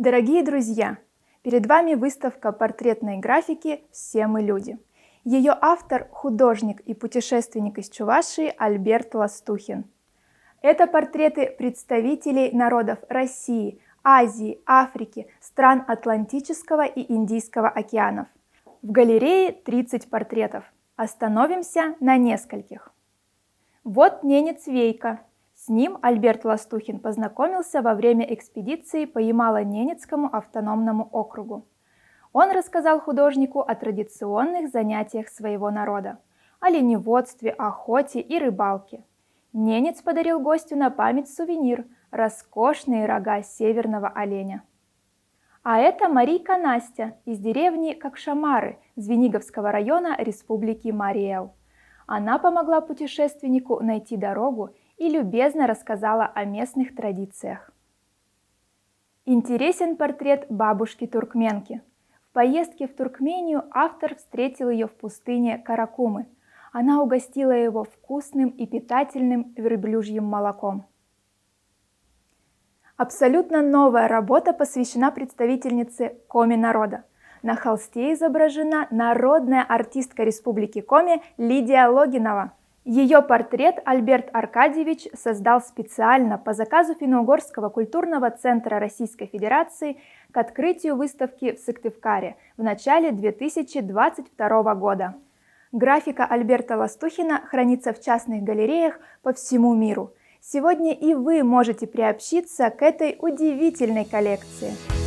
Дорогие друзья, перед вами выставка портретной графики «Все мы люди». Ее автор – художник и путешественник из Чувашии Альберт Ластухин. Это портреты представителей народов России, Азии, Африки, стран Атлантического и Индийского океанов. В галерее 30 портретов. Остановимся на нескольких. Вот ненец Вейка. С ним Альберт Ластухин познакомился во время экспедиции по Ямало-Ненецкому автономному округу. Он рассказал художнику о традиционных занятиях своего народа, о оленеводстве, охоте и рыбалке. Ненец подарил гостю на память сувенир – роскошные рога северного оленя. А это Марийка Настя из деревни Кокшамары Звениговского района Республики Марий-Эл. Она помогла путешественнику найти дорогу и любезно рассказала о местных традициях. Интересен портрет бабушки-туркменки. В поездке в Туркмению автор встретил ее в пустыне Каракумы. Она угостила его вкусным и питательным верблюжьим молоком. Абсолютно новая работа посвящена представительнице Коми народа. На холсте изображена народная артистка Республики Коми Лидия Логинова. Ее портрет Альберт Аркадьевич создал специально по заказу Финно-Угорского культурного центра Российской Федерации к открытию выставки в Сыктывкаре в начале 2022 года. Графика Альберта Ластухина хранится в частных галереях по всему миру. Сегодня и вы можете приобщиться к этой удивительной коллекции.